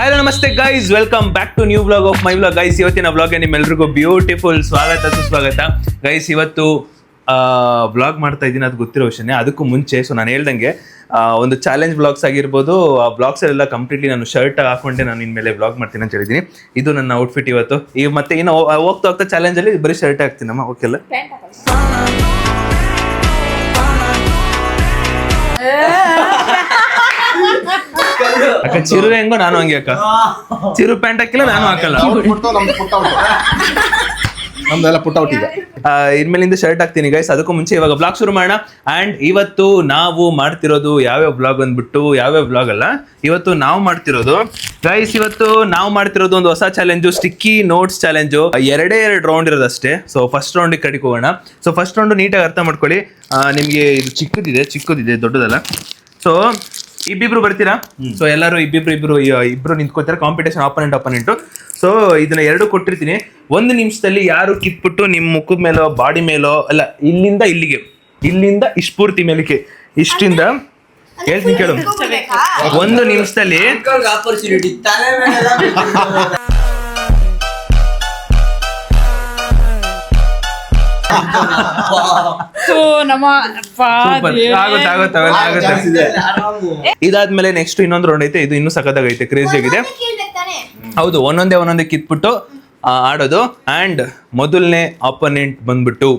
Hello ನಮಸ್ತೆ guys, welcome back to new vlog of my vlog. Guys, ಇವತ್ತಿನ ವ್ಲಾಗ್ಗೆ ನಿಮ್ಮೆಲ್ರಿಗೂ ಬ್ಯೂಟಿಫುಲ್ ಸ್ವಾಗತ ಸುಸ್ವಾಗತ. ಗೈಸ್, ಇವತ್ತು ವ್ಲಾಗ್ ಮಾಡ್ತಾ ಇದ್ದೀನಿ, ಅದು ಗೊತ್ತಿರೋ ವಿಷಯನೇ. ಅದಕ್ಕೂ ಮುಂಚೆ ನಾನು ಹೇಳ್ದಂಗೆ ಒಂದು ಚಾಲೆಂಜ್ ವ್ಲಾಗ್ಸ್ ಆಗಿರ್ಬೋದು, ಆ ವ್ಲಾಗ್ಸಲ್ಲೆಲ್ಲ ಕಂಪ್ಲೀಟ್ಲಿ ನಾನು ಶರ್ಟ್ ಹಾಕೊಂಡೆ ನಾನು ಇನ್ಮೇಲೆ ವ್ಲಾಗ್ ಮಾಡ್ತೀನಿ ಅಂತ ಹೇಳಿದ್ದೀನಿ. ಇದು ನನ್ನ ಔಟ್ಫಿಟ್ ಇವತ್ತು. ಈಗ ಮತ್ತೆ ಇನ್ನು ಹೋಗ್ತಾ ಹೋಗ್ತಾ ಚಾಲೆಂಜಲ್ಲಿ ಬರೀ ಶರ್ಟ್ ಹಾಕ್ತೀನಮ್ಮ, ಓಕೆಲ್ಲ? ಅಕ್ಕ ಚಿರು ಹೆಂಗೋ ನಾನು ಹಂಗೆ ಅಕ್ಕ. ಚಿರು ಪ್ಯಾಂಟ್ ಹಾಕಿಲ್ಲ, ನಾನು ಹಾಕಲ್ಲ. ನಮ್ದೆಲ್ಲ ಪುಟ್ ಔಟ್ ಇದೆ. ಇನ್ಮೇಲಿಂದ ಶರ್ಟ್ ಹಾಕ್ತೀನಿ ಗೈಸ್. ಅದಕ್ಕೂ ಮುಂಚೆ ಇವಾಗ ಬ್ಲಾಗ್ ಶುರು ಮಾಡೋಣ. ಅಂಡ್ ಇವತ್ತು ನಾವು ಮಾಡ್ತಿರೋದು ಯಾವ್ಯಾವ ಬ್ಲಾಗ್ ಅಂದ್ಬಿಟ್ಟು, ಯಾವ್ಯಾವ ಬ್ಲಾಗ್ ಅಲ್ಲ, ಇವತ್ತು ನಾವು ಮಾಡ್ತಿರೋದು ಗೈಸ್, ಇವತ್ತು ನಾವು ಮಾಡ್ತಿರೋದು ಒಂದು ಹೊಸ ಚಾಲೆಂಜು, ಸ್ಟಿಕ್ಕಿ ನೋಟ್ಸ್ ಚಾಲೆಂಜು. ಎರಡು ರೌಂಡ್ ಇರೋದಷ್ಟೇ. ಸೊ ಫಸ್ಟ್ ರೌಂಡಿಗೆ ಕಡಿಗೆ ಹೋಗೋಣ. ಸೊ ಫಸ್ಟ್ ರೌಂಡ್ ನೀಟಾಗಿ ಅರ್ಥ ಮಾಡ್ಕೊಳ್ಳಿ. ನಿಮಗೆ ಇದು ಚಿಕ್ಕದಿದೆ, ದೊಡ್ಡದಲ್ಲ. ಸೊ ಇಬ್ಬಿಬ್ರು ಬರ್ತೀರಾ. ಸೊ ಎಲ್ಲರೂ ಇಬ್ರು ನಿಂತ್ಕೋತಾರೆ. ಕಾಂಪಿಟೇಷನ್ ಆಪೋನೆಂಟು. ಸೊ ಇದನ್ನ ಎರಡು ಕೊಟ್ಟಿರ್ತೀನಿ. 1 ನಿಮಿಷದಲ್ಲಿ ಯಾರು ಕಿತ್ಬಿಟ್ಟು ನಿಮ್ಮ ಮುಖದ ಮೇಲೋ ಬಾಡಿ ಮೇಲೋ ಅಲ್ಲ, ಇಲ್ಲಿಂದ ಇಷ್ಟು ಪೂರ್ತಿ ಮೇಲಕ್ಕೆ ಇಷ್ಟಿಂದ ಹೇಳ್ತೀನಿ ಕೇಳು. 1 ನಿಮಿಷದಲ್ಲಿ ಇದಾದ್ಮೇಲೆ ನೆಕ್ಸ್ಟ್ ಇನ್ನೊಂದು ರೌಂಡ್ ಐತೆ. ಇದು ಇನ್ನೂ ಸಖತ್ತಾಗೈತೆ, ಕ್ರೇಜಿ ಆಗಿದೆ. ಹೌದು, ಒಂದೊಂದೇ ಕಿತ್ಬಿಟ್ಟು ಆಡೋದು. ಅಂಡ್ ಮೊದಲನೇ ಆಪೋನೆಂಟ್ ಬಂದ್ಬಿಟ್ಟು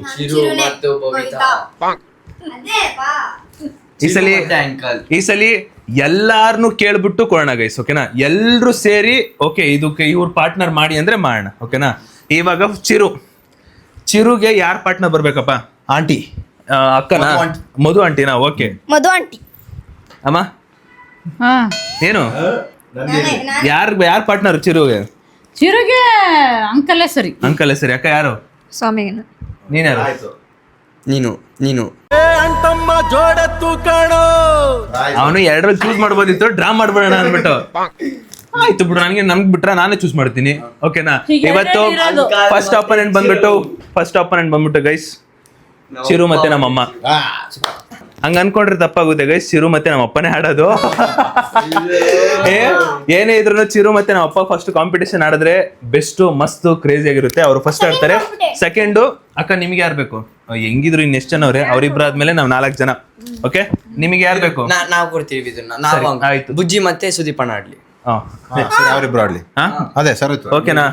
ಈ ಸಲಿ ಎಲ್ಲಾರನು ಕೇಳ್ಬಿಟ್ಟು ಕೊಡೋಣ ಗೈಸ್, ಓಕೆನಾ? ಎಲ್ರು ಸೇರಿ ಓಕೆ ಇದಕ್ಕೆ ಇವ್ರ ಪಾರ್ಟ್ನರ್ ಮಾಡಿ ಅಂದ್ರೆ ಮಾಡೋಣ, ಓಕೆನಾ? ಇವಾಗ ಚಿರುಗೆ ಯಾರ್ ಪಾರ್ಟ್ನರ್ ಬರ್ಬೇಕಪ್ಪ? ಆಂಟಿ ಅಕ್ಕನ ಮಧು ಆಂಟಿನಾ? ಓಕೆ, ಮಧು ಆಂಟಿ. ಅಮ್ಮ ಏನು ಯಾರ್ ಪಾರ್ಟ್ನರ್ ಚಿರುಗೆ? ಅಂಕಲೇ ಸರಿ. ಅಕ್ಕ ಯಾರು? ಸ್ವಾಮಿ. ನೀನ್ ಯಾರು? ನೀನು ಅವನು ಎರಡರಲ್ಲಿ ಚೂಸ್ ಮಾಡ್ಬೋದಿತ್ತು, ಡ್ರಾ ಮಾಡ್ಬೇಡ ಅಂದ್ಬಿಟ್ಟು. ಆಯ್ತು ಬಿಡು, ನನ್ಗೆ ಬಿಟ್ರೆ ನಾನೇ ಚೂಸ್ ಮಾಡ್ತೀನಿ, ಓಕೆನಾ? ಇವತ್ತು ಫಸ್ಟ್ ಆಪೋನೆಂಟ್ ಬಂದ್ಬಿಟ್ಟು ಗೈಸ್ ಚಿರು ಮತ್ತೆ ನಮ್ಮಮ್ಮ. ಹಂಗ ಅನ್ಕೊಂಡ್ರೆ ತಪ್ಪಾಗುತ್ತೆ ಗೈಸ್. ಚಿರು ಮತ್ತೆ ನಮ್ಮ ಅಪ್ಪನೇ ಆಡೋದು. ಏನೇ ಇದ್ರು ಚಿರು ಮತ್ತೆ ನಮ್ಮ ಅಪ್ಪ ಫಸ್ಟ್ ಕಾಂಪಿಟೇಷನ್ ಆಡಿದ್ರೆ ಬೆಸ್ಟ್, ಮಸ್ತ್, ಕ್ರೇಜಿ ಆಗಿರುತ್ತೆ. ಅವ್ರು ಫಸ್ಟ್ ಆಡ್ತಾರೆ. ಸೆಕೆಂಡು ಅಕ್ಕ, ನಿಮ್ಗೆ ಯಾರು ಬೇಕು? ಹೆಂಗಿದ್ರು ಇನ್ನು ಎಷ್ಟು ಜನ ಅವ್ರೆ? ಅವ್ರಿಬ್ರು ಆದ್ಮೇಲೆ ನಾವ್ 4 ಜನ. ಓಕೆ, ನಿಮಗೆ ಯಾರು ಬೇಕು? ನಾವು ಕೊಡ್ತೀವಿ ಇದನ್ನ. ಆಯ್ತು, ಬುಜ್ಜಿ ಮತ್ತೆ ಸುದೀಪಣ್ಣ ಆಡ್ಲಿ. ಅವರಿಬ್ರು ಆಡ್ಲಿ. ಅದೇ ಸರ್, ಓಕೆನಾ?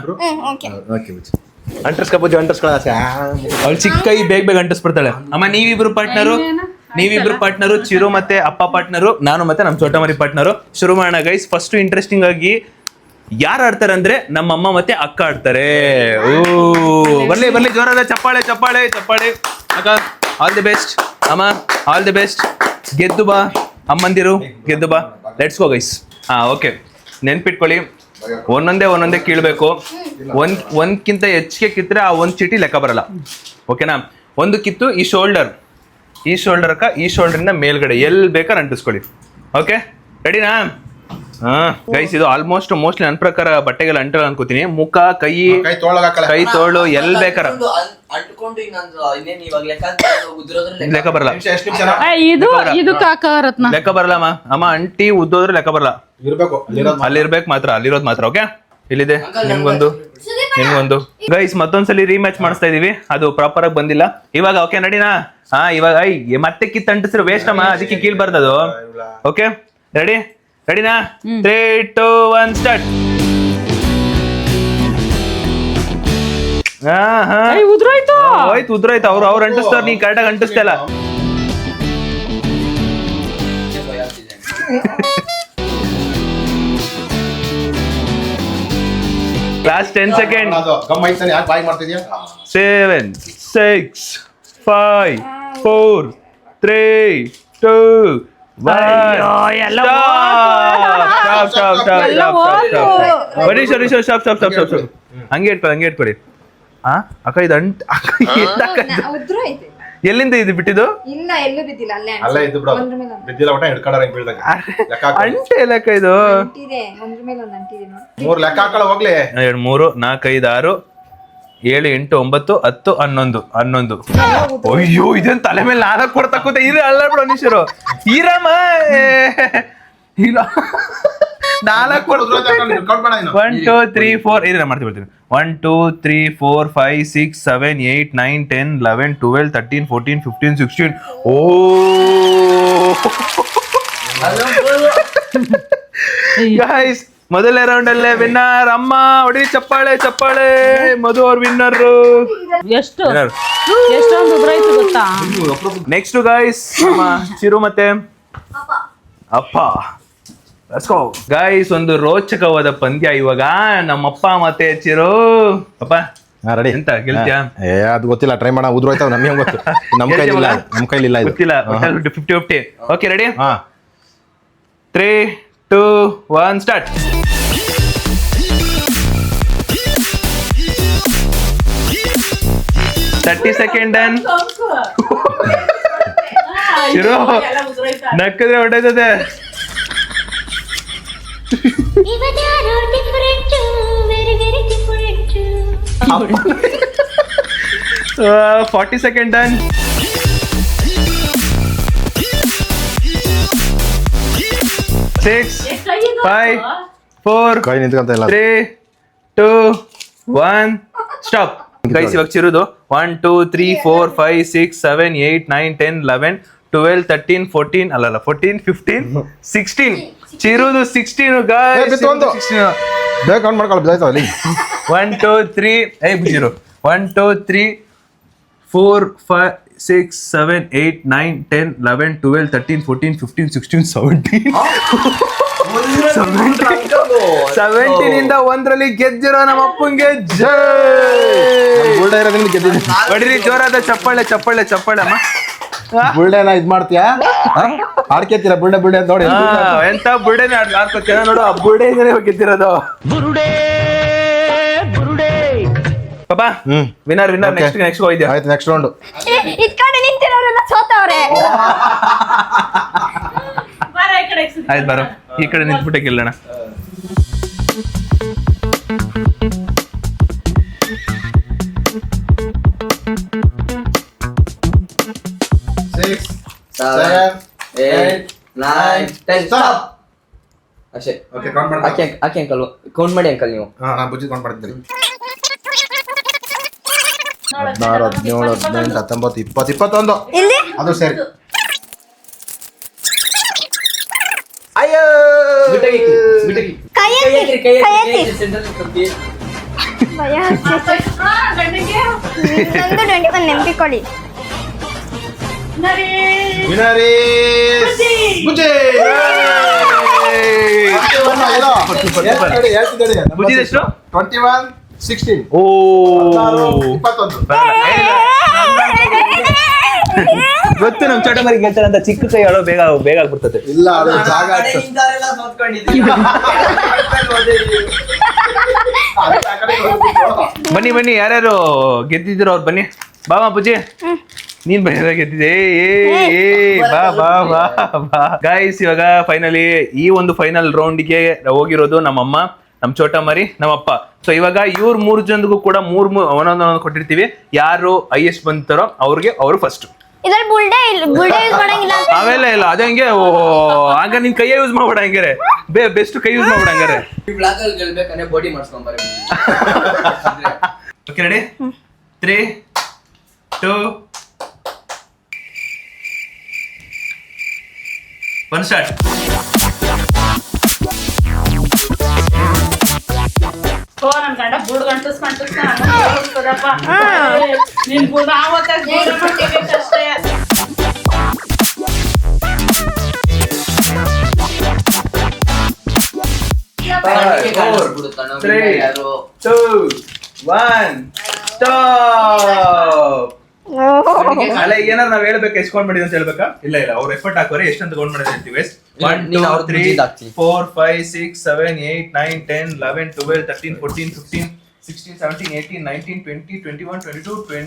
ಅವಳು ಚಿಕ್ಕ ಕೈ ಬೇಗ ಅಂಟಿಸ್ಬಿಡ್ತಾಳೆ. ಅಮ್ಮ, ನೀವಿಬ್ರು ಪಾರ್ಟ್ನರು, ಚಿರು ಮತ್ತೆ ಅಪ್ಪ ಪಾರ್ಟ್ನರು, ನಾನು ಮತ್ತೆ ನಮ್ಮ ಚೋಟಮರಿ ಪಾರ್ಟ್ನರು. ಶುರು ಮಾಡೋಣ ಗೈಸ್. ಫಸ್ಟ್ ಇಂಟ್ರೆಸ್ಟಿಂಗ್ ಆಗಿ ಯಾರು ಆಡ್ತಾರೆ ಅಂದ್ರೆ ನಮ್ಮಮ್ಮ ಮತ್ತೆ ಅಕ್ಕ ಆಡ್ತಾರೆ. ಬರ್ಲಿ ಜೋರಾದ ಚಪ್ಪಾಳೆ. ಅಕ್ಕ, ಆಲ್ ದಿ ಬೆಸ್ಟ್. ಅಮ್ಮ, ಆಲ್ ದಿ ಬೆಸ್ಟ್. ಗೆದ್ದು ಬಾ ಅಮ್ಮಂದಿರು, ಗೆದ್ದು ಬಾ. Let's go guys. ಓಕೆ, ನೆನ್ಪಿಟ್ಕೊಳ್ಳಿ, ಒಂದೊಂದೇ ಕೀಳ್ಬೇಕು. ಒಂದ್ಕಿಂತ ಹೆಚ್ಚಿಗೆ ಕಿತ್ತರೆ ಆ ಒಂದು ಚೀಟಿ ಲೆಕ್ಕ ಬರಲ್ಲ, ಓಕೆನಾ? ಒಂದು ಕಿತ್ತು ಈ ಶೋಲ್ಡರ್ ಅಕ್ಕ, ಈ ಶೋಲ್ಡರಿಂದ ಮೇಲ್ಗಡೆ ಎಲ್ಲಿ ಬೇಕಾದ್ರೆ ಅಂಟಿಸ್ಕೊಳ್ಳಿ. ಓಕೆ, ರೆಡಿನಾ? ಗೈಸ್, ಇದು ಮೋಸ್ಟ್ಲಿ ನನ್ನ ಪ್ರಕಾರ ಬಟ್ಟೆಗೆಲ್ಲ ಅಂಟಲ್ಲ ಅನ್ಕೋತೀನಿ. ಮುಖ, ಕೈ ತೋಳು ಎಲ್ಲಿ ಬೇಕಾರ ಲೆಕ್ಕ ಬರಲ್ಲ. ಲೆಕ್ಕ ಬರಲ್ಲಮ್ಮ. ಅಮ್ಮ, ಅಂಟಿ ಉದ್ದೋದ್ರೆ ಲೆಕ್ಕ ಬರಲ್ಲ. ಅಲ್ಲಿರ್ಬೇಕು ಮಾತ್ರ, ಅಲ್ಲಿರೋದು ಮಾತ್ರ. ಓಕೆ, ಇಲ್ಲಿದೆ ನಿಮ್ಗೊಂದು. ಗೈಸ್, ಮತ್ತೊಂದ್ಸಲಿ ರೀಮ್ಯಾಚ್ ಮಾಡಿಸ್ತಾ ಇದೀವಿ. ಅದು ಪ್ರಾಪರ್ ಆಗಿ ಬಂದಿಲ್ಲ ಇವಾಗ. ಓಕೆ, ನಡಿನಾ? ಇವಾಗ ಮತ್ತೆ ಕಿತ್ತು ಅಂಟಿಸಿರೋ ವೇಸ್ಟ್ ಅಮ್ಮ, ಅದಕ್ಕೆ ಕೀಳ್ಬಾರ್ದು ಅದು. ಓಕೆ, ರೆಡಿನಾ? 3, 2, 1 ಸ್ಟಾರ್ಟ್. ಉದ್ರೋಯ್ತು. ಅವ್ರು ಅಂಟಿಸ್ತಾರ, ನೀ ಕರೆಕ್ಟಾಗಿ ಅಂಟಿಸ್ತಾ ಇಲ್ಲ. Last 10 second. 7, 6, 5, 4, 3, 2, 1. ಹಂಗೆ ಇಟ್ಕೊಳ್ಳಿ. ಅಕ್ಕ, ಇದು ಎಲ್ಲಿಂದ ಇದು ಬಿಟ್ಟಿದ್ದು? ಅಂಟೆ ಲೆಕ್ಕ ಇದು. 3 ಲೆಕ್ಕ ಹಾಕಲ್ಲ ಹೋಗ್ಲಿ. 2, 3, 4, 5, 6, 7, 8, 9, 10, 11. ಅಯ್ಯೋ, ಇದೇನ್ ತಲೆ ಮೇಲೆ 4 ಕೊಡ್ತಕ್ಕೂತ. ಅಲ್ಲ ಬಿಡು ಅನೀಶರು, ಇರಮ್ಮ. ಇಲ್ಲ 4 ಕೌಂಟ್ ಬೇಡ ಇನ್ನು 1 2 3 4 ಇರ ಮಾಡ್ತಿ ಬರ್ತೀನಿ 1 2 3 4 5 6 7 8 9 10 11 12 13 14 15 16 ಓ ಗೈಸ್ ಮೊದಲನೇ ರೌಂಡ್ ಅಲ್ಲೇ ವಿನ್ನರ್ ಅಮ್ಮ ಹೊಡಿ ಚಪ್ಪಾಳೆ ಚಪ್ಪಾಳೆ ಮಧು ಅವ್ರ ವಿನ್ನರ್ ಎಷ್ಟು ಎಷ್ಟೊಂದು ಉದ್ರಾಯ್ತು ಗೊತ್ತಾ? ನೆಕ್ಸ್ಟ್ ಗೈಸ್ ಚಿರು ಮತ್ತೆ ಅಪ್ಪ ಲೆಟ್ಸ್ ಗೋ ಗೈಸ್ ಒಂದು ರೋಚಕವಾದ ಪಂದ್ಯ ಇವಾಗ ನಮ್ಮಪ್ಪ ಮತ್ತೆ ಚಿರು ಅಪ್ಪ ರೆಡಿ ಎಂತ ಗೆಲ್ತ್ಯಾ ಅದು ಗೊತ್ತಿಲ್ಲ ಟ್ರೈ ಮಾಡ ಉದ್ರೋಯ್ತಾವ ನಮಗೆ ಗೊತ್ತು ನಮ್ಮ ಕೈಲಿಲ್ಲ ಇದು ಗೊತ್ತಿಲ್ಲ 50-50 ಓಕೆ ರೆಡಿ ಹಾ 3 2 1 ಸ್ಟಾರ್ಟ್ $30 ಡನ್ ಚಿರು ನಕ್ಕಿದ್ರೆ ಹೊಡೆದದೆ ಇವತ್ಯಾರೋ different, very very different. 40 done 6 5 4 ಕೈ ನಿಂತ್ಕೊಂತ ಇಲ್ಲ 3 2 1 ಸ್ಟಾಪ್ ಗೈಸ್ ಇವಾಗ ಚಿರುದು 1 2 3 4 5 6 7 8 9 10 11 12 13 14 ಅಲ್ಲ 14 15 16 ಚಿರುದು 16 ಗೈಸ್ ಬಿತ್ತೊಂದು. ಬೇಗ ಕೌಂಟ್ ಮಾಡ್ಕೊಳ್ಳಿ ಬಿದ್ದಾಯ್ತಾವ ಅಲ್ಲಿ 1 2 3 ಏ ಬುಜಿರು 1 2 3 4 5 6 7 8 9 10 11 12 13 14 15 16 17 ಇಂದ ಒಂದರಲ್ಲಿ ಗೆದ್ದಿರೋ ನಮ್ಮ ಅಪ್ಪಂಗೆ ಜೈ ಬುಲ್ಡ ಇರೋದ್ರಿಂದ ಗೆದ್ದಿದ್ದೀನಿ ಹೊಡಿರಿ ಜೋರಾದ ಚಪ್ಪಾಳೆ ಚಪ್ಪಾಳೆ ಚಪ್ಪಾಳೆ ಅಮ್ಮ ಬುಲ್ಡೇನ ಇದ್ ಮಾಡ್ತೀಯಾ ಆಡ್ಕೇತೀರಾ ಬುಲ್ಡೆ ಅಂತ ನೋಡಿ ಎಂತ ಬುರ್ಡೆನೆ ಆಡ್ಕೊತೀರ ನೋಡು ಆ ಬುರ್ಡೆ ಗೆದ್ದಿರೋದು ಪಾಪ ವಿನ್ನರ್ ನೆಕ್ಸ್ಟ್ ಹೋಯ್ದ್ಯಾ ಆಯ್ತು ನೆಕ್ಸ್ಟ್ ರೌಂಡ್ ಇದ್ ಕಡೆ ನಿಂತಿರೋರೆಲ್ಲ ಸೋತವ್ರೆ. ಆಯ್ತು ಬರೋ ಈ ಕಡೆ ನಿಂತ್ಬಿಟ್ಟೆ ಗೆಲ್ಲೋಣ ಅಷ್ಟೇ ಓಕೆ ಕೌಂಟ್ ಮಾಡಿ ಆಕೆ ಅಂಕಲ್ ಕೌಂಟ್ ಮಾಡಿ ಅಂಕಲ್ ನೀವು ಹಾ ನಾನು ಬುಜ್ಜಿ ಕೌಂಟ್ ಮಾಡ್ತೀನಿ 16 17 18 19 20 21 ಇಲ್ಲಿ ಅದು ಸರಿ ಅಯ್ಯೋ ಕೈ ಎತ್ತಿ. ಭಯ ಆಗ್ತೈತೆ. ನಂದು ಒಂದು ನೆಂಪಿಕೊಳ್ಳಿ. ವಿನರಿ ಬುಜ್ಜಿ ಬುಜ್ಜಿದೆಷ್ಟು 21 16 ಓ 21 ಗೊತ್ತು ನಮ್ ಚೋಟ ಮರಿ ಗೆಲ್ತಾರೆ ಅಂತ ಚಿಕ್ಕ ಕೈ ಹೇಳೋ ಬೇಗ ಆಗ್ಬಿಡ್ತದೆ ಇಲ್ಲ ಅದು ಜಾಗ ಆಗ್ತದೆ. ಬನ್ನಿ ಯಾರ್ಯಾರು ಗೆದ್ದಿದ್ರು ಅವ್ರು ಬನ್ನಿ ಬಾಮ ಬುಜ್ಜಿ ನೀನ್ ಬನ್ನಿ ಗೆದ್ದಿದೆ ಬಾ ಗಾಯ್ಸ್ ಇವಾಗ ಫೈನಲಿ ಈ ಒಂದು ಫೈನಲ್ ರೌಂಡ್ಗೆ ಹೋಗಿರೋದು ನಮ್ಮಮ್ಮ ನಮ್ ಚೋಟ ಮರಿ ನಮ್ಮಪ್ಪ ಸೊ ಇವಾಗ ಇವ್ರ 3 ಜನರಿಗೂ ಕೂಡ ಒಂದೊಂದೊಂದು ಕೊಟ್ಟಿರ್ತೀವಿ ಯಾರು ಹೈಯೆಸ್ಟ್ ಬಂತಾರೋ ಅವ್ರು ಫಸ್ಟ್ ಇದ್ರಲ್ಲಿ ಬುಲ್ಡೆ ಯೂಸ್ ಮಾಡಂಗಿಲ್ಲ ಅಂತ. ಅವೆಲ್ಲ ಇಲ್ಲ ಅದಂಗೆ ಆಗ ನಿನ್ ಕೈಯೇ ಯೂಸ್ ಮಾಡ್ಬೇಡ ಹಂಗಾರೆ ಬೆಸ್ಟ್ ಕೈ ಯೂಸ್ ಮಾಡ್ಬೇಡ ಹಂಗಾರೆ ಬ್ಲಾಕ್ ಅಲ್ಲಿ ಗೆಲ್ಬೇಕಂದ್ರೆ ಬಾಡಿ ಮಾಡಿಸ್ಕೊಂಬಾರೆ ಓಕೆ ರೆಡಿ 3 2 1 ಸ್ಟಾರ್ಟ್ ನನ್ ಗಂಡ ಬುಡ್ ಗಂಟಸ್ಕೊಂಡಪ್ಪ ನಿನ್ ಬುಡ್ ಅಷ್ಟೇ ಯಾರು 2 1 ಸ್ಟಾಪ್ ಅಲ್ಲ ಏನಾರು ನಾವ್ ಹೇಳ್ಬೇಕು ಎಷ್ಟು ಕೌಂಟ್ ಮಾಡಿದ್ವಿ ಅಂತ ಹೇಳ್ಬೇಕಾ ಇಲ್ಲ ಅವ್ರ ಎಫರ್ಟ್ ಹಾಕೋರೆ ಎಷ್ಟಂತ ಕೌಂಟ್ ಮಾಡಿದ್ರೆ ಹೇಳ್ತೀವಿ 1 2 3 4 5 6 7 8 9 10 11 12 13 14 15 16 17 18 19 20 21 22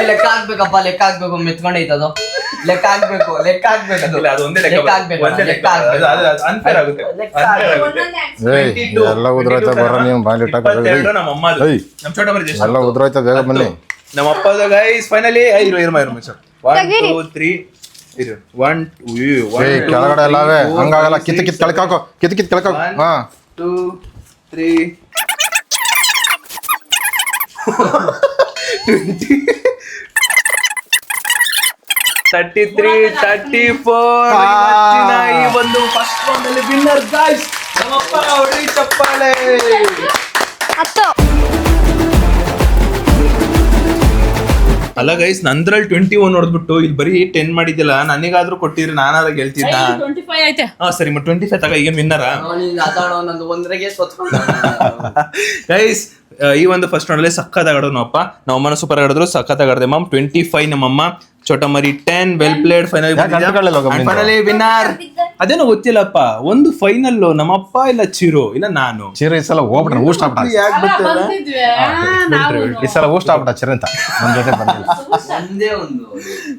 ಲೆಕ್ಕ ಹಾಕ್ಬೇಕು ಮೆತ್ಕೊಂಡೈತದು ಲೆಕ್ಕ ಹಾಕ್ಬೇಕು ಇಲ್ಲ ಅದು ಒಂದೇ ಲೆಕ್ಕ ಒಂದೇ ಲೆಕ್ಕ ಅದು ಅನ್ಫೇರ್ ಆಗುತ್ತೆ ಎಲ್ಲ ಉದ್ರೋಯ್ತಾ ಬರ್ರ ನೀವು ಬಾಯ್ಲಿ ಇಪ್ಪತ್ತೆರಡು ನಮ್ಮ ಅಮ್ಮದು ಏಯ್. ನಮ್ಮ ಚೋಟ ಮರಿ ಜಸ್ಟ್ ಎಲ್ಲ ಉದ್ರೋಯ್ತಾ ಬೇಗ ಬನ್ನಿ ನಮ್ಮ ಅಪ್ಪದ ಗೈಸ್ ಫೈನಲಿ ಇರು ಸರ್ 1 2 3 1 ಕೆಳಗಡೆ ಎಲ್ಲವೇ ಹಂಗಾಗಲ್ಲ. ಕಿತ್ತು ಕೆಳಕಾಕೋ. ಕಿತ್ತು ಕೆಳಕಾಕೋ. ಹಾ 2 3 20 33 34 ಇವತ್ತಿನ ಈ ಒಂದು ಫಸ್ಟ್ ರೌಂಡ್ ಅಲ್ಲಿ ವಿನ್ನರ್ ಗೈಸ್ ನಮ್ಮಪ್ಪ ಹೊಡಿ ಚಪ್ಪಾಳೆ. 10. ಅಲ್ಲ ಗೈಸ್ ನಂದ್ರಲ್ಲಿ 21 ನೋಡ್ಬಿಟ್ಟು ಇಲ್ಲಿ ಬರೀ 10 ಮಾಡಿದ್ದಿಲ್ಲ. ನನಗಾದ್ರೂ ಕೊಟ್ಟಿದ್ರೆ ನಾನಾದ್ರೂ ಗೆಲ್ತಿದ್ದ. 25 ಐತೆ. ಹಾ ಸರಿ 25 ತಗ ಈಗ ವಿನ್ನರಾ ನಂದು ಒಂದ್ರಾಗೆ ಸೋತ್ಕೊಂಡು ಗೈಸ್ ಈ ಒಂದು ಫಸ್ಟ್ ರೌಂಡ್ ಅಲ್ಲಿ ಸಖತ್ ಆಡೋದು ನಮ್ಮಪ್ಪ. ನಮ್ಮಮ್ಮನ ಸೂಪರ್ ಆಡಿದ್ರು, ಸಖತ್ ಆಡಿದೆ ಮ್ಯಾಮ್. 25 ನಮ್ಮಮ್ಮ, ಚೋಟ ಮರಿ 10 ವೆಲ್ ಪ್ಲೇಡ್. ಫೈನಲಿ ವಿನ್ನರ್ ಅದೇನೋ ಗೊತ್ತಿಲ್ಲಪ್ಪ. ಒಂದು ಫೈನಲ್ ನಮ್ಮಪ್ಪ ಇಲ್ಲ ಚಿರು ಇಲ್ಲ ನಾನು. ಚಿರು ಈ ಸಲ ಹೋಗ್ಬಿಟ್ರೆ ಊಷ್ಟ ಆಗ್ಬಿಟ್ಟ. ಈ ಸಲ ಊಷ್ಟ ಆಗ್ಬಿಟ್ಟ ಚಿರು ಅಂತ ನನ್ನ ಜೊತೆ ಬಂದಿಲ್ಲ. ಒಂದೇ ಒಂದು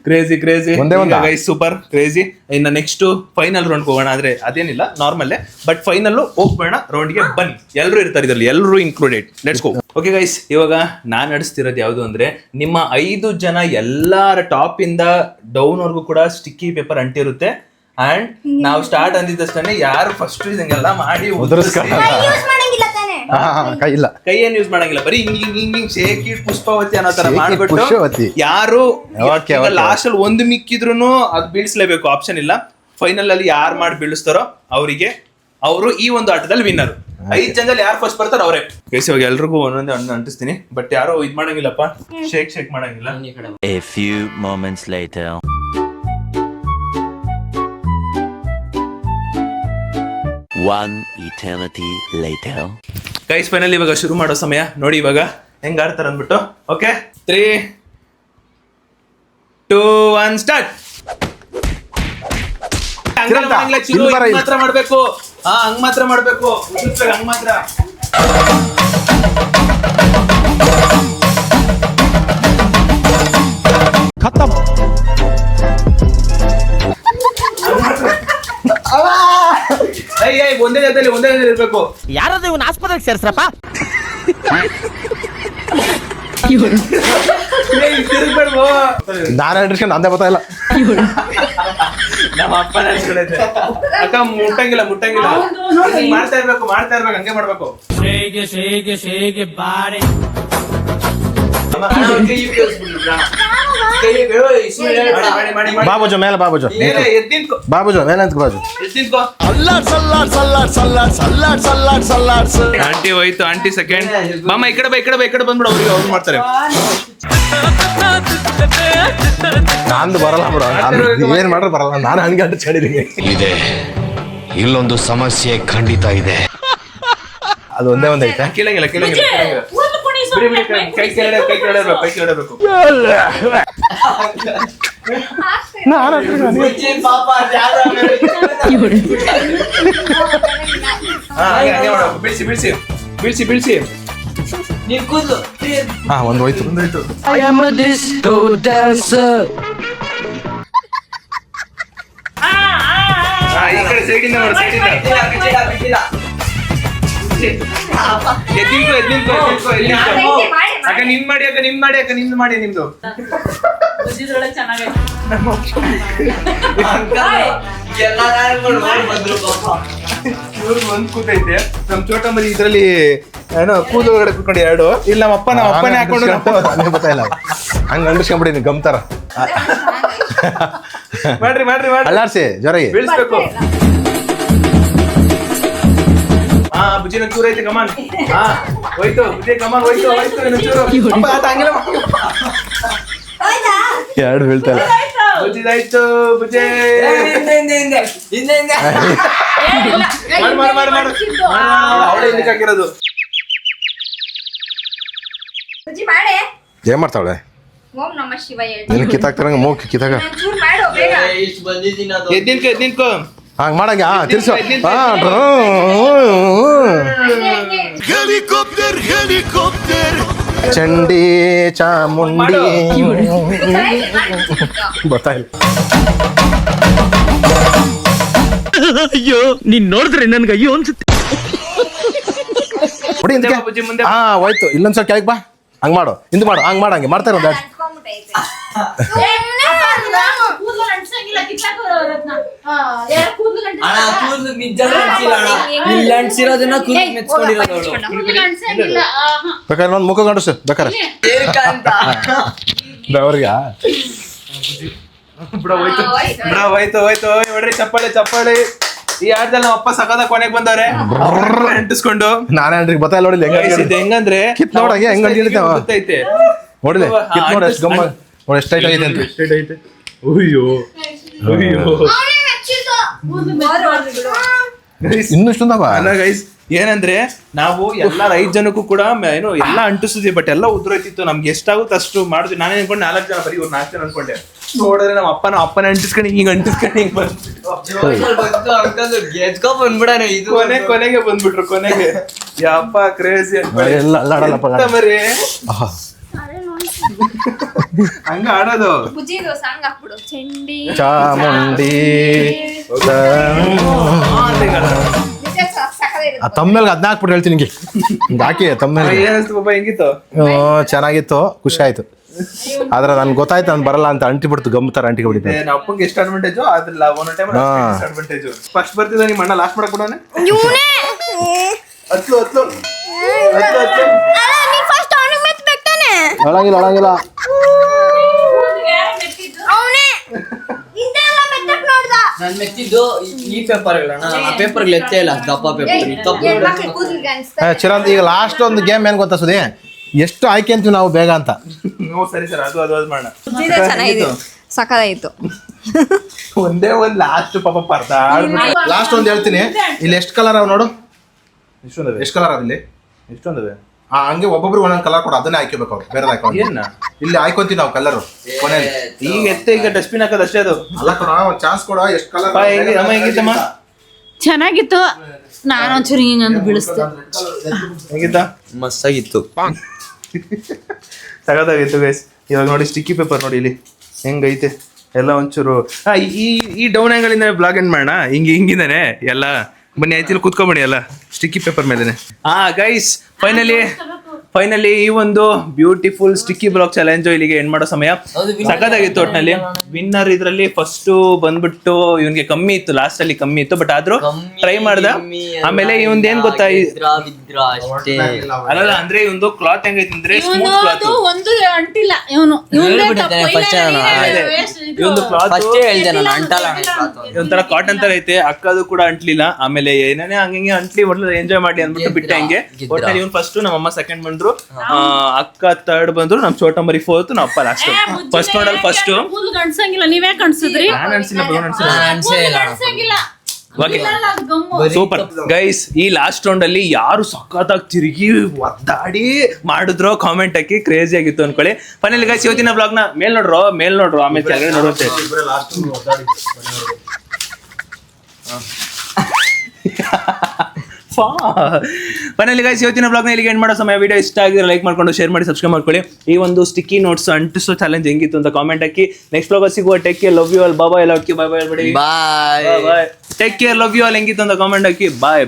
ಕ್ರೇಜಿ ಒಂದೇ ಒಂದಾ? Guys super crazy. ಇನ್ನು ನೆಕ್ಸ್ಟ್ ಫೈನಲ್ ರೌಂಡ್ ಹೋಗೋಣ. ಆದ್ರೆ ಅದೇನಿಲ್ಲ ನಾರ್ಮಲ್, ಬಟ್ ಫೈನಲ್ ಹೋಗ್ಬೇಡ ರೌಂಡ್ಗೆ ಬನ್ನಿ. ಎಲ್ಲರೂ ಇರ್ತಾರೆ ಇದರಲ್ಲಿ, ಎಲ್ಲರೂ included. Let's go. Okay guys, ಇವಾಗ ನಾನ್ ನಡೆಸ್ತಿರೋದು ಯಾವ್ದು ಅಂದ್ರೆ ನಿಮ್ಮ 5 ಜನ ಎಲ್ಲರ ಟಾಪ್ ಇಂದ ಡೌನ್ ವರ್ಗೂ ಕೂಡ ಸ್ಟಿಕ್ಕಿ ಪೇಪರ್ ಅಂಟಿರುತ್ತೆ. ಅಂಡ್ ನಾವು ಸ್ಟಾರ್ಟ್ ಅಂದಿದ್ದಷ್ಟೇ ಯಾರು ಫಸ್ಟ್ ಇದೆಲ್ಲ ಮಾಡಿ ಉದುರಿಸಿ ಯೂಸ್ ಮಾಡಂಗಿಲ್ಲ ತಾನೆ. ಕೈ ಇಲ್ಲ. ಕೈ ಏನ್ ಯೂಸ್ ಮಾಡಂಗಿಲ್ಲ, ಬರೀ ಹಿಂಗ್ ಶೇಕಿ ಪುಷ್ಪಾವತಿ ಅನ್ನೋ ತರ ಶೇಕಿ ಮಾಡ್ಬಿಟ್ಟು ಪುಷ್ಪಾವತಿ. ಯಾರು Okay. ಲಾಸ್ಟ್ ಅಲ್ಲಿ ಒಂದು ಮಿಕ್ಕಿದ್ರು ಅದು ಬೀಳಿಸ್ಲೇಬೇಕು, ಆಪ್ಷನ್ ಇಲ್ಲ. ಫೈನಲ್ ಅಲ್ಲಿ ಯಾರು ಮಾಡಿ ಬೀಳಿಸ್ತಾರೋ ಅವರಿಗೆ ಅವರು ಈ ಒಂದು ಆಟದಲ್ಲಿ ವಿನ್ನರ್. 5 ಜನದಲ್ಲಿ ಯಾರು ಫಸ್ಟ್ ಬರ್ತಾರೋ ಅವರೇ. ಗೈಸ್ ಇವಾಗ ಎಲ್ರಿಗೂ ಒಂದೊಂದೇ ಹಣ್ಣು ಅಂಟಿಸ್ತೀನಿ, ಬಟ್ ಯಾರೋ ಇದ್ ಮಾಡಂಗಿಲ್ಲಪ್ಪ, ಶೇಕ್ ಮಾಡಂಗಿಲ್ಲ. A few moments later. One eternity later. Guys final ಇವಾಗ ಶುರು ಮಾಡೋ ಸಮಯ ನೋಡಿ. ಇವಾಗ ಹೆಂಗ್ ಆಡ್ತಾರೆ ಅಂದ್ಬಿಟ್ಟು. Okay 3 2 1 start. ಮಾತ್ರ ಮಾಡ್ಬೇಕು. ಹಂಗ್ ಮಾತ್ರ ಮಾಡ್ಬೇಕು. ಹಂಗ್ ಮಾತ್ರ. ಖತಮ್. ಒಂದೇ ಜಾಗದಲ್ಲಿ ಇರ್ಬೇಕು. ಯಾರಾದ್ರೂ ಇವನ್ ಆಸ್ಪತ್ರೆಗೆ ಸೇರ್ಸ್ರಪ್ಪ. ತಿರುಗ್ಬೇಡ್ವೋ. ನಾನು ಅಂಡ್ರಿಸ್ಕೊಂಡು ಅಂದೇ ಬರ್ತಾ ಇಲ್ಲ. ನಮ್ಮ ಅಪ್ಪ ನೆನ್ಸ್ಕೊಂಡೈತೆ. ಅಕ್ಕ ಮುಟ್ಟಂಗಿಲ್ಲ. ಹಿಂಗ್ ಮಾಡ್ತಾ ಇರ್ಬೇಕು, ಹಂಗೆ ಮಾಡ್ಬೇಕು. ಮಾಡಿ. ಬಾಬುಜು ಮೇಲೆ ಬಾಬುಜು ಮೇಲೆ ಎದ್ದು ನಿಂತ್ಕೊ. ಬಾಬುಜು ಮೇಲೆ ಅಂತ ಬಾಜು. ಆಂಟಿ ಹೋಯ್ತು. Aunty second. ಮಾಮ ಈ ಕಡೆ ಬಂದ್ಬಿಡು. ಅವ್ರು ಮಾಡ್ತಾರೆ. ನಂದು ಬರಲ್ಲ ಬಿಡು. ಏನ್ ಮಾಡ್ರೆ ಬರಲ್ಲ. ನಾನು ಹಂಗೆ ಅಂಟಿಸ್ಕೊಂಡಿದ್ದೀನಿ. ಇದೆ, ಇಲ್ಲೊಂದು ಸಮಸ್ಯೆ ಖಂಡಿತ ಇದೆ. ಅದು ಒಂದೇ ಒಂದ್ ಐತೆ. ಕೇಳಂಗಿಲ್ಲ. ಒಂದು ಕುಣಿಸು. ಬಿಡಿ ಕೈ ಕೆಳಗಡೆ. ಪಾಪ ಹಂಗೆ ಮಾಡ್ಬೇಕು. ಬೀಳ್ಸಿ. ನೀನ್ ಕೂದ್ಲು ಹಾ ಒಂದ್ ಹೋಯ್ತು. ಈ ಕಡೆ ಸೈಡಿಂದ ಮಾಡು. ಬಿಟ್ಟಿಲ್ಲ. ಎದ್ದಿನ್ಕೋ. ಅಕ್ಕ ನಿನ್ ಮಾಡಿ ನಿಮ್ದು. ಬುದ್ಧಿದ್ರೊಳಗೆ ಚೆನ್ನಾಗೈತೆ. ಎಲ್ಲ ಕಾರ್ಯಗಳು ಮಾಡಿ ಬಂದ್ರು ಪಾಪ. ಇವ್ರಿಗೆ ಒಂದ್ ಕೂತೈತೆ. ನಮ್ ಚೋಟ ಮರಿ ಇದ್ರಲ್ಲಿ ಏನೋ ಕೂದಲೊಳಗಡೆ ಕೂತ್ಕೊಂಡು 2. ಇಲ್ಲಿ ನಮ್ಮ ಅಪ್ಪನೇ ಹಾಕೊಂಡು ನನಗೆ ಗೊತ್ತಾ ಇಲ್ಲ. ಹಂಗ ಅಂಡಿಸ್ಕೊಂಡ್ಬಿಡಿ ಗಮ್ತಾರ. ಮಾಡ್ರಿ ಅಲ್ಲಾಡ್ಸಿ ಜೊರಗಿ ಬೀಳಿಸ್ಬೇಕು. ಬುಜ್ಜಿನ ಚೂರು ಐತೆ. ಕಮಾನ್. ಹೋಯ್ತು ಬುಜ್ಜಿ. ಕಮಾನ್ ಹೋಯ್ತು. ಚೂರು ಹಂಗೆಲ್ಲ ಎರಡು ಬೀಳ್ತಾ ಇಲ್ಲ. ಬುಜ್ಜಿದಾಯ್ತು. ಬುಜ್ಜಿ ಹಿಂದೆ ಮಾಡು. ಅವಳೇ ಇದಕ್ಕೆ ಹಾಕಿರೋದು. ಬುಜ್ಜಿ ಮಾಡೆ. ಏನ್ ಮಾಡ್ತಾವಳೆ? ಓಂ ನಮ ಶಿವಾಯ. ನಿನ್ ಕಿತ್ತಾಕ್ತಾರಂಗ ಮೂಗ್ ಕಿತ್ತಾಗ. ಚೂರು ಮಾಡು ಬೇಗ. ಇಷ್ಟು ಬಂದಿದ್ದೀನಿ ಅದು. ಎದ್ದಿನ್ಕೋ. ಹಂಗ ಮಾಡಂಗ ತಿರ್ಸು. ಹೆಲಿಕಾಪ್ಟರ್ ಚಂಡಿ ಚಾಮುಂಡಿ ಬರ್ತಾ ಇಲ್ಲ. ಅಯ್ಯೋ ನೀನ್ ನೋಡಿದ್ರೆ ನನ್ಗೆ ಅಯ್ಯೋ ಅನ್ಸುತ್ತೆ. ಹೊಡಿ ಇಂತಕ್ಕೆ. ಬುಜ್ಜಿ ಮುಂದೆ. ಹಾ ಹೋಯ್ತು. ಇಲ್ಲೊಂದ್ಸಲ ಕೆಳಗೆ ಬಾ. ಹಂಗ್ ಮಾಡು. ಹಿಂದ್ ಮಾಡು. ಹಂಗ್ ಮಾಡಂಗೆ ಮಾಡ್ತಾರೆ. ಕೂದಲು ಅಂಟ್ಸಂಗಿಲ್ಲ. ರತ್ನ ಯಾರು ಕೂದಲು ಗಂಟೆ ಅಣ್ಣ ಕೂದಲು ನಿಜ ಅನ್ಸಿಲ್ಲ ಅಣ್ಣ. ಇಲ್ಲಿ ಅಂಟಿಸಿರೋದನ್ನ ಕೂದಲು ಮೆಚ್ಕೊಂಡಿರೋದು ಅವಳು. ಕೂದಲು ಗಂಟೆಗಿಲ್ಲ ಬೇಕಾದ್ರೆ ಒಂದು ಮುಖ ಗಂಡಸು ಬೇಕಾರೆ ಏನಕ್ಕಂತ? ಅವ್ರಿಗೆ ಬಿಡ ಹೋಯ್ತು ನೋಡ್ರಿ ಚಪ್ಪಾಳೆ ಈ ಆಟದಲ್ಲಿ ನಮ್ಮ ಅಪ್ಪ ಸಕದ ಕೊನೆಗೆ ಬಂದವ್ರೆ ಅಂಟಿಸ್ಕೊಂಡು ನಾನೇ ಅಂಡ್ರಿಗೆ ಬತ್ತ ನೋಡಿಲ್ಲ ಇದು ಹೆಂಗಂದ್ರೆ ಕಿತ್ ನೋಡಂಗೆ ಹೆಂಗ್ ಅಂಟಿರ್ತೈತೆ ಅವ. ಗೊತ್ತೈತೆ ನೋಡಿಲ್ಲ ಕಿತ್ ನೋಡಿ ಎಷ್ಟು ಗಮ್ಮ ನೋಡಿ ಎಷ್ಟು ಟೈಟ್ ಆಗೈತೆ ಅಂತ. ಅಯ್ಯೋ ಇನ್ನು ಇಷ್ಟೊಂದವ ಅಲ್ಲ ಗೈಸ್ ಏನಂದ್ರೆ ನಾವು ಎಲ್ಲಾರ 5 ಜನಕ್ಕೂ ಕೂಡ ಏನು ಎಲ್ಲ ಅಂಟಿಸಿದ್ವಿ ಬಟ್ ಎಲ್ಲ ಉದ್ರೋಯ್ತಿತ್ತು ನಮ್ಗೆ ಎಷ್ಟಾಗುತ್ತೆ ಅಷ್ಟು ಮಾಡಿದ್ವಿ. ನಾನೇ ಅನ್ಕೊಂಡೆ 4 ಜನ ಬರೀ ಇವ್ರು 4 ಜನ ಅನ್ಕೊಂಡೆ. ನೋಡಿದ್ರೆ ನಮ್ಮ ಅಪ್ಪನ ಅಂಟಿಸ್ಕೊಂಡು ಹಿಂಗ್ ಅಂಟಿಸ್ಕೊಂಡು ಹಿಂಗ್ ಬಂದ್ಬಿಟ್ಟು ಜೋಶಲ್ಲಿ ಬಂತು ಅನ್ಕೊಂಡು ಗೆದ್ಕೊ ಬಂದ್ಬಿಡಣ ಇದು ಕೊನೆಗೆ ಬಂದ್ಬಿಟ್ರು ಕೊನೆಗೆ. ಯಪ್ಪ ಕ್ರೇಜಿ ಎಲ್ಲ ಅಲ್ಲಾಡಲ್ಲಪ್ಪ ಮರಿ ಹಂಗ ಆಡೋದು. ಬುಜ್ಜಿದು ಸಾಂಗ್ ಹಾಕ್ಬಿಡು ಚಂಡಿ ಚಾಮುಂಡಿ ನಿಜ ಸಖತ್ತಾಗಿರುತ್ತೆ. ಆ ತಮ್ಮೇಲೆ ಅದನ್ನ ಹಾಕ್ಬಿಟ್ಟು ಹೇಳ್ತೀನಿ ನಿಂಗೆ ಹಿಂಗೆ ಹಾಕಿ ತಮ್ಮೇಲೆ. ಏನಿಸ್ತು ಪಾಪ ಹೆಂಗಿತ್ತು? ಚೆನ್ನಾಗಿತ್ತು, ಖುಷಿ ಆಯ್ತು. ಆದ್ರೆ ನನ್ಗೆ ಗೊತ್ತಾಯ್ತು ನಾನು ಬರಲ್ಲ ಅಂತ ಅಂಟಿ ಬಿಡ್ತು ಗಮ್ಮತ್ತಾರ ಅಂಟಿಗೆ ಬಿಡಿದ್ದೆ. ನಮ್ಮ ಅಪ್ಪಂಗೆ ಎಷ್ಟು ಅಡ್ವಾಂಟೇಜು ಅದ್ರಲ್ಲ ಒಂದ್ ಟೈಮ್ ಅಡ್ವಾಂಟೇಜು. ಫಸ್ಟ್ ಬರ್ತಿದ್ದ ನಿಮ್ಮ ಅಣ್ಣ ಲಾಸ್ಟ್ ಮಾಡಕ್ ಬಿಡೋನೆ. ಹತ್ತು ಒಳಗಿಲ್ಲ ಯಾರು ಮೆಟ್ಟಿದ್ದು ನಾನ್ ಮೆಚ್ಚಿದ್ದು ಈ ಪೇಪರ್ಗಳನ್ನ ಆ ಪೇಪರ್ಗಳು ಎತ್ತೇ ಇಲ್ಲ. ದಪ್ಪ ಪೇಪರ್ ಚಿರಂತ್ ಈಗ ಲಾಸ್ಟ್ ಒಂದು ಗೇಮ್ ಏನ್ ಗೊತ್ತಾ ಸುದಿ, ಎಷ್ಟು ಆಯ್ಕೆ ಅಂತೀವಿ ನಾವು ಬೇಗ ಅಂತ. ಸರಿ ಸರ್ ಅದು ಮಾಡೋಣ. ಚೆನ್ನಾಗಿದೆ, ಸಖತ್ತಾಗಿತ್ತು. ಒಂದೇ ಒಂದ್ ಲಾಸ್ಟ್ ಪಾಪ ಪರ್ದಾಡ್ಬಿಟ್ಟು ಲಾಸ್ಟ್ ಒಂದು ಹೇಳ್ತೀನಿ. ಇಲ್ಲಿ ಎಷ್ಟು ಕಲರ್ ಅವ ನೋಡು, ಎಷ್ಟೊಂದವೆ ಎಷ್ಟು ಕಲರ್ ಅದಿಲ್ಲಿ ಎಷ್ಟೊಂದವೆ ಹಂಗೆ ಒಬ್ಬೊಬ್ರು ಒಂದೊಂದು ಕಲರ್ ಕೊಡು, ಅದನ್ನೇ ಹಾಕ್ಕೋಬೇಕು ಅವ್ರು, ಬೇರೆ ಹಾಕೋ. ಏನ ಇಲ್ಲಿ ಹಾಕೊಂತೀವಿ ನಾವು ಕಲರ್ ಕೊನೆಯಲ್ಲಿ. ಈಗ ಈಗ ಡಸ್ಟ್ಬಿನ್ ಹಾಕೋದು ಅಷ್ಟೇ ಅದು. ಅಲ್ಲ ಕೊಡ ಒಂದು ಚಾನ್ಸ್ ಕೊಡ, ಎಷ್ಟು ಕಲರ್ ಅಮ್ಮ ಹೆಂಗಿತ್ತಮ್ಮ? ಚೆನ್ನಾಗಿತ್ತು. ನಾನೊಂಚೂರು ಹಿಂಗಂದು ಬೀಳಿಸ್ತೆ. ಹೆಂಗಿತ್ತ? ಮಸ್ತಾಗಿತ್ತು. ತಗೋದಾಗಿತ್ತು ಗೈಸ್. ಇವಾಗ ನೋಡಿ ಸ್ಟಿಕ್ಕಿ ಪೇಪರ್ ನೋಡಿ ಇಲ್ಲಿ ಹೆಂಗೈತೆ ಎಲ್ಲ ಒಂಚೂರು. ಈ ಡೌನ್ ಆಂಗಲ್ ಇಂದ ಬ್ಲಾಗ್ ಎಂಡ್ ಮಾಡೋಣ. ಹಿಂಗಿಂದಾನೆ ಎಲ್ಲ ಬನ್ನಿ ಆಯ್ತಿಲ್ಲ ಕೂತ್ಕೊಂಡ್ಬಿಡಿ ಎಲ್ಲ ಸ್ಟಿಕ್ಕಿ ಪೇಪರ್ ಮೇಲೆನೆ. ಗೈಸ್ ಫೈನಲಿ ಈ ಒಂದು ಬ್ಯೂಟಿಫುಲ್ ಸ್ಟಿಕ್ಕಿ ಬ್ಲಾಕ್ ಚಾಲೆಂಜ್ ಇಲ್ಲಿಗೆ ಎಂಡ್ ಮಾಡೋ ಸಮಯ. ಸಖತ್ತಾಗಿತ್ತು ಒಟ್ಟಿನಲ್ಲಿ. ವಿನ್ನರ್ ಇದ್ರಲ್ಲಿ ಫಸ್ಟ್ ಬಂದ್ಬಿಟ್ಟು ಇವನ್ಗೆ ಕಮ್ಮಿ ಇತ್ತು, ಲಾಸ್ಟ್ ಅಲ್ಲಿ ಕಮ್ಮಿ ಇತ್ತು, ಬಟ್ ಆದ್ರೂ ಟ್ರೈ ಮಾಡ್ದ. ಆಮೇಲೆ ಇವಂದ ಏನ್ ಗೊತ್ತಾ, ಅಷ್ಟೇ ಅಲ್ಲ ಅಂದ್ರೆ ಇವಂದು ಕ್ಲಾತ್ ಹೆಂಗೈತೆ ಅಂದ್ರೆ ಸ್ಮೂತ್ ಕ್ಲಾತ್. ಒಂದು ಅಂಟಿಲ್ಲ ಇವನು ಇವಂದು ಕ್ಲಾತ್ ಫಸ್ಟೇ ಹೇಳ್ದೆ ನಾನು ಅಂಟಲ್ಲ ಒಂಥರ ಕಾಟನ್ ತರ ಐತೆ. ಅಕ್ಕದು ಕೂಡ ಅಂಟ್ಲಿಲ್ಲ. ಆಮೇಲೆ ಏನೇ ಹಂಗೆ ಅಂಟ್ಲಿ ಒಟ್ಟು ಎಂಜಾಯ್ ಮಾಡಿ ಅಂದ್ಬಿಟ್ಟು ಬಿಟ್ಟೆ ಹಂಗೆ. ಒಟ್ಟಿನಲ್ಲಿ ಇವ್ನು ಫಸ್ಟ್, ನಮ್ಮಮ್ಮ ಸೆಕೆಂಡ್ ಬಂದ್ರು, ಅಕ್ಕ ಥರ್ಡ್ ಬಂದ್ರು, ನಮ್ ಚೋಟಂಬರಿ ಫೋರ್ತ್, ನಮ್ಮ ಅಪ್ಪ ಲಾಸ್ಟ್. ಫಸ್ಟ್ ನೋಡಲ್ ಫಸ್ಟ್ ಕೂದಲು ಗಂಡ್ಸಂಗಿಲ್ಲ, ನೀವೇ ಕಣ್ಸಿದ್ರಿ. ನಾನು ಅನ್ಸಿಲ್ಲ ಗಂಡ್ಸಂಗಿಲ್ಲ. Super guys. ಈ ಲಾಸ್ಟ್ ರೌಂಡ್ ಅಲ್ಲಿ ಯಾರು ಸಖತ್ತಾಗಿ ತಿರುಗಿ ಒದ್ದಾಡಿ ಮಾಡಿದ್ರೋ ಕಾಮೆಂಟ್ ಹಾಕಿ. ಕ್ರೇಜಿ ಆಗಿತ್ತು ಅನ್ಕೊಳ್ಳಿ. ಫೈನಲಿ ಗೈಸ್ ಇವತ್ತಿನ ಬ್ಲಾಗ್ ನ ಮೇಲ್ ನೋಡ್ರು ಆಮೇಲೆ ಕೆಳಗಡೆ ನೋಡುತ್ತೆ. ಫೈನಲಿ ಗೈಸ್ ಇವತ್ತಿನ ಬ್ಲಾಗ್ನ ಇಲ್ಲಿಗೆ ಎಂಡ್ ಮಾಡೋ ಸಮಯ. ವಿಡಿಯೋ ಇಷ್ಟ ಆಗಿದ್ರೆ ಲೈಕ್ ಮಾಡ್ಕೊಂಡು ಶೇರ್ ಮಾಡಿ ಸಬ್ಸ್ಕ್ರೈಬ್ ಮಾಡ್ಕೊಳ್ಳಿ. ಈ ಒಂದು ಸ್ಟಿಕ್ಕಿ ನೋಟ್ಸ್ ಅಂಟಿಸೋ ಚಾಲೆಂಜ್ ಹೆಂಗಿತ್ತು ಅಂತ ಕಾಮೆಂಟ್ ಹಾಕಿ. ನೆಕ್ಸ್ಟ್ ಬ್ಲಾಗ್ ಸಿಗುವ. Take care, love you all, bye ಎಲ್ಲ ಹೊಟ್ಟಿ ಬಾಯ್ ಹೇಳ್ಬಿಡಿ. Bye take care, love you all ಹೆಂಗಿತ್ತು ಅಂತ ಕಾಮೆಂಟ್ ಹಾಕಿ. ಬಾಯ್.